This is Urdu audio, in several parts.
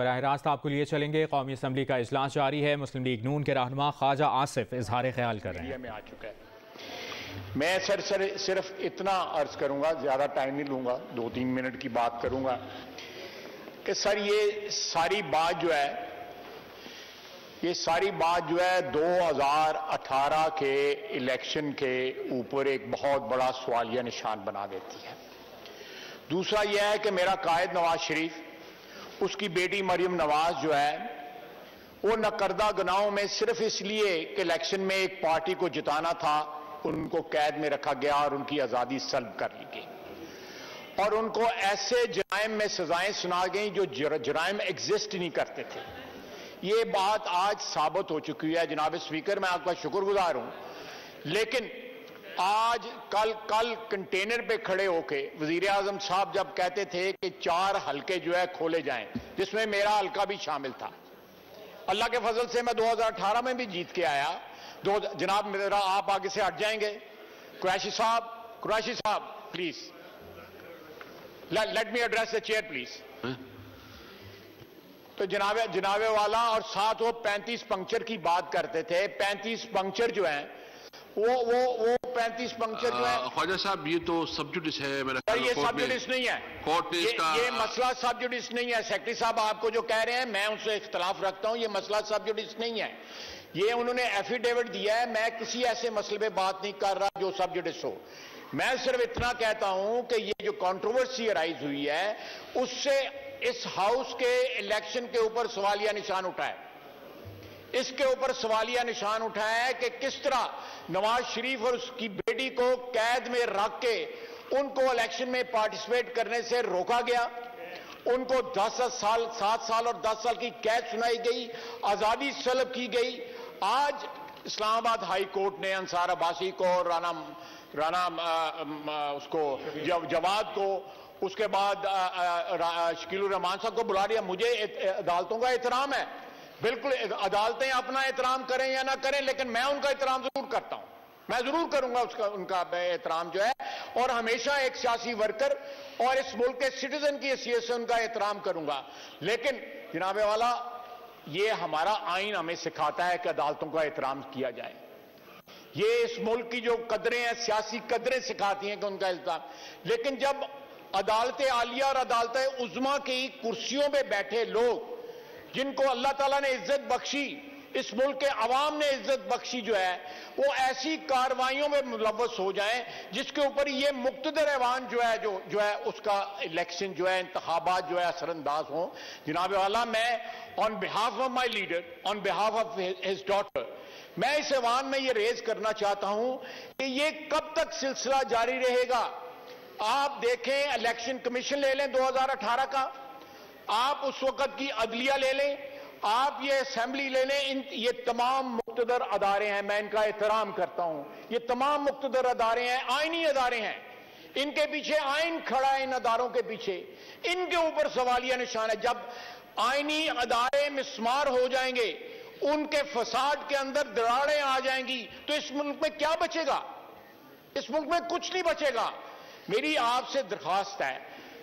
براہ راست آپ کو لیے چلیں گے۔ قومی اسمبلی کا اجلاس جاری ہے۔ مسلم لیگ نون کے رہنما خواجہ آصف اظہار خیال کر رہے ہیں۔ میں صرف اتنا عرض کروں گا، زیادہ ٹائم نہیں لوں گا، 2-3 منٹ کی بات کروں گا کہ سر یہ ساری بات جو ہے 2018 کے الیکشن کے اوپر ایک بہت بڑا سوالیہ نشان بنا دیتی ہے۔ دوسرا یہ ہے کہ میرا قائد نواز شریف، اس کی بیٹی مریم نواز جو ہے وہ نکردہ گناہوں میں صرف اس لیے کہ الیکشن میں ایک پارٹی کو جتانا تھا ان کو قید میں رکھا گیا اور ان کی آزادی سلب کر لی گئی، اور ان کو ایسے جرائم میں سزائیں سنا گئیں جو جرائم ایگزسٹ نہیں کرتے تھے۔ یہ بات آج ثابت ہو چکی ہے۔ جناب اسپیکر، میں آپ کا شکر گزار ہوں، لیکن آج کل کنٹینر پہ کھڑے ہو کے وزیر اعظم صاحب جب کہتے تھے کہ 4 حلقے جو ہے کھولے جائیں، جس میں میرا حلقہ بھی شامل تھا، اللہ کے فضل سے میں 2018 میں بھی جیت کے آیا۔ جناب میرا آپ آگے سے ہٹ جائیں گے؟ قریشی صاحب please let me address the chair please. تو جناب والا اور ساتھ وہ 35 پنکچر کی بات کرتے تھے۔ 35 پنکچر جو ہیں وہ 35 پنکچر جو ہیں خواجہ صاحب، یہ تو سب جوڈس ہے میرا خیال۔ یہ سب جوڈس نہیں ہے، یہ مسئلہ سب جوڈس نہیں ہے۔ سیکرٹری صاحب آپ کو جو کہہ رہے ہیں میں ان سے اختلاف رکھتا ہوں، یہ مسئلہ سب جوڈس نہیں ہے۔ یہ انہوں نے ایفیڈیوٹ دیا ہے، میں کسی ایسے مسئلے پہ بات نہیں کر رہا جو سب جوڈس ہو۔ میں صرف اتنا کہتا ہوں کہ یہ جو کنٹروورسی ارائز ہوئی ہے اس سے اس ہاؤس کے الیکشن کے اوپر سوالیہ نشان اٹھا ہے۔ اس کے اوپر سوالیہ نشان اٹھایا ہے کہ کس طرح نواز شریف اور اس کی بیٹی کو قید میں رکھ کے ان کو الیکشن میں پارٹیسپیٹ کرنے سے روکا گیا، ان کو 7 سال اور 10 سال کی قید سنائی گئی، آزادی سلب کی گئی۔ آج اسلام آباد ہائی کورٹ نے انصار عباسی کو، رانا اس کو جواد کو، اس کے بعد شکیل الرحمان صاحب کو بلا لیا۔ مجھے عدالتوں کا احترام ہے، بالکل عدالتیں اپنا احترام کریں یا نہ کریں، لیکن میں ان کا احترام ضرور کرتا ہوں، میں ضرور کروں گا ان کا احترام جو ہے، اور ہمیشہ ایک سیاسی ورکر اور اس ملک کے سٹیزن کی حیثیت سے ان کا احترام کروں گا۔ لیکن جناب والا، یہ ہمارا آئین ہمیں سکھاتا ہے کہ عدالتوں کا احترام کیا جائے۔ یہ اس ملک کی جو قدریں ہیں، سیاسی قدریں سکھاتی ہیں کہ ان کا احترام۔ لیکن جب عدالت عالیہ اور عدالت عظمیٰ کی کرسیوں پہ بیٹھے لوگ، جن کو اللہ تعالیٰ نے عزت بخشی، اس ملک کے عوام نے عزت بخشی جو ہے، وہ ایسی کارروائیوں میں ملوث ہو جائیں جس کے اوپر یہ مقتدر ایوان جو ہے اس کا الیکشن جو ہے، انتخابات جو ہے اثر انداز ہوں۔ جناب والا، میں on behalf of my leader, on behalf of his daughter, میں اس ایوان میں یہ ریز کرنا چاہتا ہوں کہ یہ کب تک سلسلہ جاری رہے گا؟ آپ دیکھیں، الیکشن کمیشن لے لیں 2018 کا، آپ اس وقت کی عدلیہ لے لیں، آپ یہ اسمبلی لے لیں، یہ تمام مقتدر ادارے ہیں، میں ان کا احترام کرتا ہوں، یہ تمام مقتدر ادارے ہیں، آئینی ادارے ہیں، ان کے پیچھے آئین کھڑا ہے، ان اداروں کے پیچھے، ان کے اوپر سوالیہ نشان ہے۔ جب آئینی ادارے مسمار ہو جائیں گے، ان کے فساد کے اندر دراڑیں آ جائیں گی، تو اس ملک میں کیا بچے گا؟ اس ملک میں کچھ نہیں بچے گا۔ میری آپ سے درخواست ہے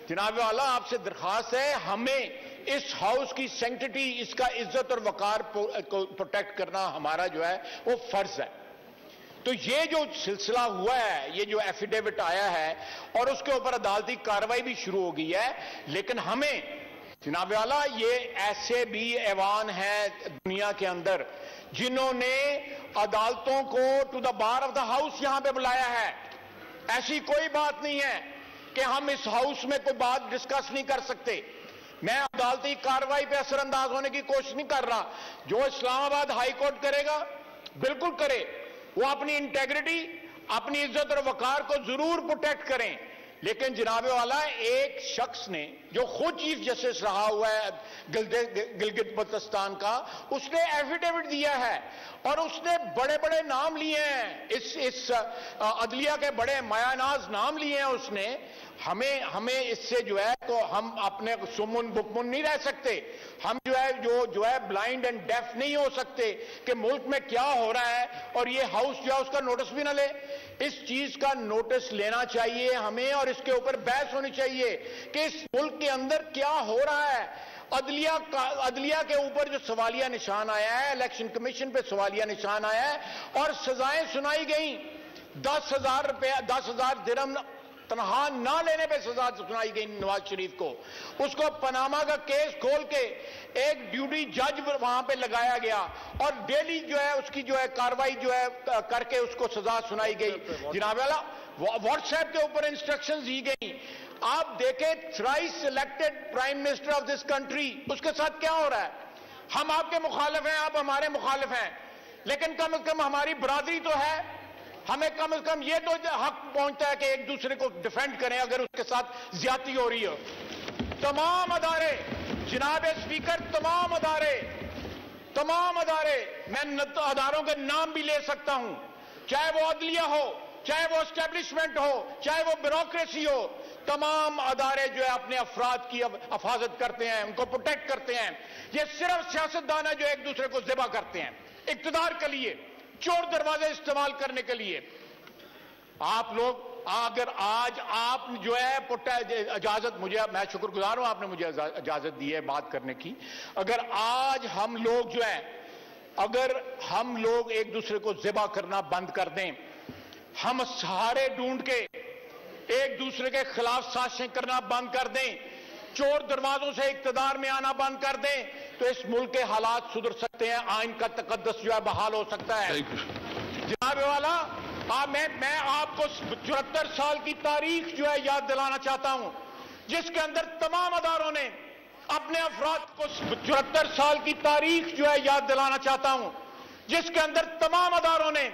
جناب والا، آپ سے درخواست ہے، ہمیں اس ہاؤس کی سینکٹیٹی، اس کا عزت اور وقار کو پروٹیکٹ کرنا ہمارا جو ہے وہ فرض ہے۔ تو یہ جو سلسلہ ہوا ہے، یہ جو ایفیڈیوٹ آیا ہے اور اس کے اوپر عدالتی کارروائی بھی شروع ہو گئی ہے، لیکن ہمیں جناب والا، یہ ایسے بھی ایوان ہیں دنیا کے اندر جنہوں نے عدالتوں کو to the bar of the house یہاں پہ بلایا ہے۔ ایسی کوئی بات نہیں ہے کہ ہم اس ہاؤس میں کوئی بات ڈسکس نہیں کر سکتے۔ میں عدالتی کارروائی پہ اثر انداز ہونے کی کوشش نہیں کر رہا۔ جو اسلام آباد ہائی کورٹ کرے گا بالکل کرے، وہ اپنی انٹیگریٹی، اپنی عزت اور وقار کو ضرور پروٹیکٹ کریں، لیکن جناب والا، ایک شخص نے جو خود چیف جسٹس رہا ہوا ہے گلگت بلتستان کا، اس نے ایفیڈیوٹ دیا ہے اور اس نے بڑے بڑے نام لیے ہیں، اس عدلیہ کے بڑے مایہ ناز نام لیے ہیں اس نے۔ ہمیں اس سے جو ہے تو ہم اپنے سمن بکمن نہیں رہ سکتے، ہم جو ہے بلائنڈ اینڈ ڈیف نہیں ہو سکتے کہ ملک میں کیا ہو رہا ہے اور یہ ہاؤس جو ہے اس کا نوٹس بھی نہ لے۔ اس چیز کا نوٹس لینا چاہیے ہمیں، اور اس کے اوپر بحث ہونی چاہیے کہ اس ملک کے اندر کیا ہو رہا ہے۔ عدلیہ کے اوپر جو سوالیہ نشان آیا ہے، الیکشن کمیشن پہ سوالیہ نشان آیا ہے اور سزائیں سنائی گئیں. 10,000 درہم تنخواہ نہ لینے پہ سزا سنائی گئی نواز شریف کو. اس کو پاناما کا کیس کھول کے ایک ڈیوٹی جج وہاں پہ لگایا گیا اور ڈیلی جو ہے اس کی جو ہے کاروائی جو ہے کر کے اس کو سزا سنائی گئی. جناب والا واٹس ایپ کے اوپر انسٹرکشنز دی گئی. آپ دیکھیں thrice elected prime minister of this country, اس کے ساتھ کیا ہو رہا ہے. ہم آپ کے مخالف ہیں، آپ ہمارے مخالف ہیں، لیکن کم از کم ہماری برادری تو ہے. ہمیں کم از کم یہ تو حق پہنچتا ہے کہ ایک دوسرے کو ڈیفینڈ کریں اگر اس کے ساتھ زیادتی ہو رہی ہو. تمام ادارے جناب اسپیکر، تمام ادارے میں اداروں کے نام بھی لے سکتا ہوں، چاہے وہ عدلیہ ہو، چاہے وہ اسٹیبلشمنٹ ہو، چاہے وہ بیوروکریسی ہو. تمام ادارے جو ہے اپنے افراد کی حفاظت کرتے ہیں، ان کو پروٹیکٹ کرتے ہیں. یہ صرف سیاستدان ہے جو ایک دوسرے کو ذبح کرتے ہیں اقتدار کے لیے، چور دروازے استعمال کرنے کے لیے. آپ لوگ اگر آج آپ جو ہے اجازت، مجھے میں شکر گزار ہوں آپ نے مجھے اجازت دی ہے بات کرنے کی. اگر آج ہم لوگ جو ہے، اگر ہم لوگ ایک دوسرے کو ذبح کرنا بند کر دیں، ہم سہارے ڈھونڈ کے ایک دوسرے کے خلاف سازشیں کرنا بند کر دیں، چور دروازوں سے اقتدار میں آنا بند کر دیں، تو اس ملک کے حالات سدھر سکتے ہیں، آئین کا تقدس جو ہے بحال ہو سکتا ہے. جناب والا میں آپ کو 74 سال کی تاریخ جو ہے یاد دلانا چاہتا ہوں، جس کے اندر تمام اداروں نے اپنے افراد کو 74 سال کی تاریخ جو ہے یاد دلانا چاہتا ہوں، جس کے اندر تمام اداروں نے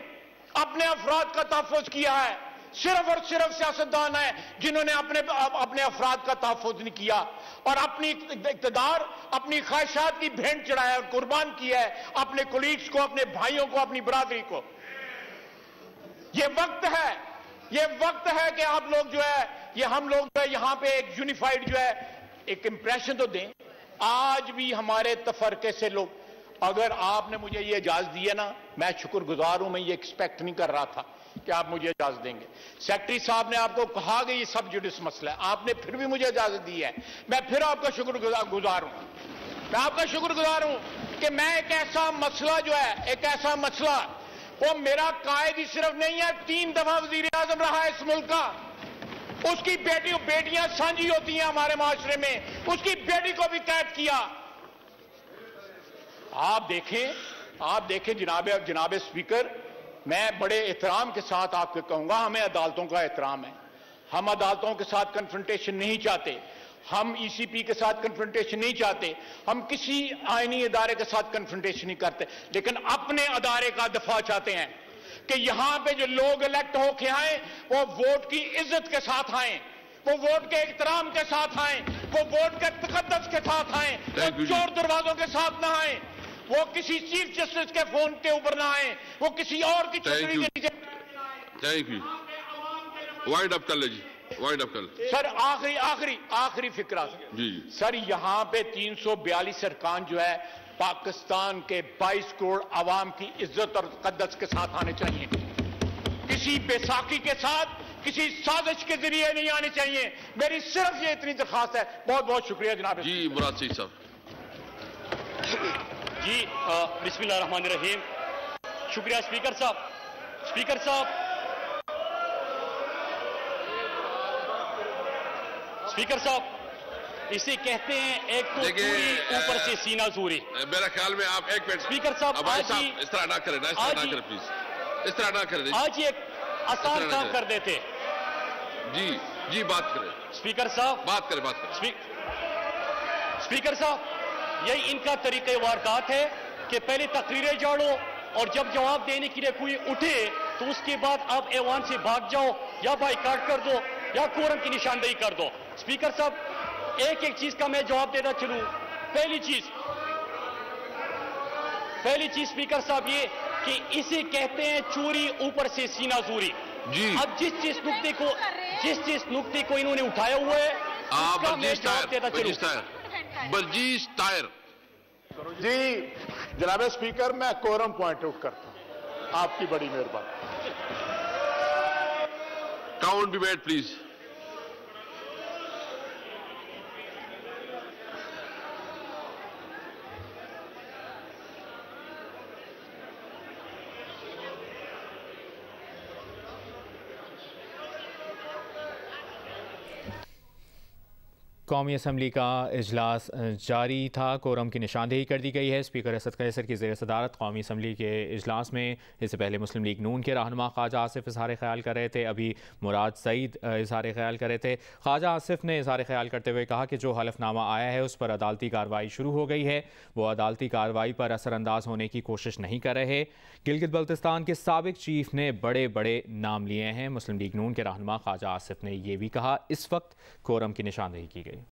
اپنے افراد کا تحفظ کیا ہے. صرف اور صرف سیاستدان ہیں جنہوں نے اپنے افراد کا تحفظ نہیں کیا اور اپنی اقتدار، اپنی خواہشات کی بھینٹ چڑھایا اور قربان کیا ہے اپنے کولیگز کو، اپنے بھائیوں کو، اپنی برادری کو. یہ وقت ہے کہ آپ لوگ جو ہے، یہ ہم لوگ جو ہے یہاں پہ ایک یونیفائیڈ جو ہے ایک امپریشن تو دیں. آج بھی ہمارے تفرقے سے لوگ، اگر آپ نے مجھے یہ اجازت دی ہے نا، میں شکر گزار ہوں. میں یہ ایکسپیکٹ نہیں کر رہا تھا کہ آپ مجھے اجازت دیں گے. سیکرٹری صاحب نے آپ کو کہا کہ یہ سب جوڈس مسئلہ ہے، آپ نے پھر بھی مجھے اجازت دی ہے. میں پھر آپ کا شکر گزار ہوں. میں آپ کا شکر گزار ہوں کہ میں ایک ایسا مسئلہ جو ہے، ایک ایسا مسئلہ، وہ میرا قائد ہی صرف نہیں ہے، 3 دفعہ وزیر اعظم رہا ہے اس ملک کا. اس کی بیٹیاں سانجھی ہوتی ہیں ہمارے معاشرے میں، اس کی بیٹی کو بھی قید کیا. آپ دیکھیں جناب اسپیکر، میں بڑے احترام کے ساتھ آپ کو کہوں گا، ہمیں عدالتوں کا احترام ہے. ہم عدالتوں کے ساتھ کنفرنٹیشن نہیں چاہتے، ہم ای سی پی کے ساتھ کنفرنٹیشن نہیں چاہتے، ہم کسی آئینی ادارے کے ساتھ کنفرنٹیشن نہیں کرتے، لیکن اپنے ادارے کا دفاع چاہتے ہیں کہ یہاں پہ جو لوگ الیکٹ ہو کے آئیں وہ ووٹ کی عزت کے ساتھ آئیں، وہ ووٹ کے احترام کے ساتھ آئیں، وہ ووٹ کے تقدس کے ساتھ آئیں، وہ چور دروازوں کے ساتھ نہ آئیں، وہ کسی چیف جسٹس کے فون کے اوپر نہ آئیں، وہ کسی اور کی چھتری کے نیچے. Thank you. وائنڈ اپ کر لے جی، وائنڈ اپ کر لے. سر آخری فکرہ جی سر، یہاں پہ 342 ارکان جو ہے پاکستان کے 22 کروڑ عوام کی عزت اور تقدس کے ساتھ آنے چاہیے. کسی بیساکھی کے ساتھ، کسی سازش کے ذریعے نہیں آنے چاہیے. میری صرف یہ اتنی درخواست ہے. بہت بہت شکریہ جناب. جی مراد سعید صاحب. جی بسم اللہ الرحمن الرحیم. شکریہ اسپیکر صاحب. اسپیکر صاحب، اسے کہتے ہیں ایک تو چوری اوپر سے سینہ زوری. میرا خیال میں آپ ایک منٹ. اسپیکر صاحب اس طرح نہ کریں، پلیز اس طرح نہ کریں. آج یہ آسان کام کر دیتے. جی بات کریں. اسپیکر صاحب بات کریں. اسپیکر صاحب، یہی ان کا طریقہ واردات ہے کہ پہلے تقریریں جاڑو اور جب جواب دینے کے لیے کوئی اٹھے تو اس کے بعد آپ ایوان سے بھاگ جاؤ یا بائیکاٹ کر دو یا کورم کی نشاندہی کر دو. اسپیکر صاحب، ایک چیز کا میں جواب دیتا چلوں. پہلی چیز اسپیکر صاحب یہ کہ اسے کہتے ہیں چوری اوپر سے سینہ زوری. جی اب جس نقطے کو انہوں نے اٹھایا ہوا ہے اس کا میں جواب دیتا چلوں. برجیش طاہر. جی جناب اسپیکر، میں کورم پوائنٹ آؤٹ کرتا ہوں. آپ کی بڑی مہربانی. Count be made please. قومی اسمبلی کا اجلاس جاری تھا، کورم کی نشاندہی کر دی گئی ہے۔ اسپیکر اسد قیصر کی زیر صدارت قومی اسمبلی کے اجلاس میں اس سے پہلے مسلم لیگ نون کے رہنما خواجہ آصف اظہار خیال کر رہے تھے، ابھی مراد سعید اظہار خیال کر رہے تھے۔ خواجہ آصف نے اظہار خیال کرتے ہوئے کہا کہ جو حلف نامہ آیا ہے اس پر عدالتی کارروائی شروع ہو گئی ہے، وہ عدالتی کارروائی پر اثر انداز ہونے کی کوشش نہیں کر رہے۔ گلگت بلتستان کے سابق چیف نے بڑے بڑے نام لیے ہیں۔ مسلم لیگ نون کے رہنما خواجہ آصف نے یہ بھی کہا اس وقت کورم کی نشاندہی کی گئی۔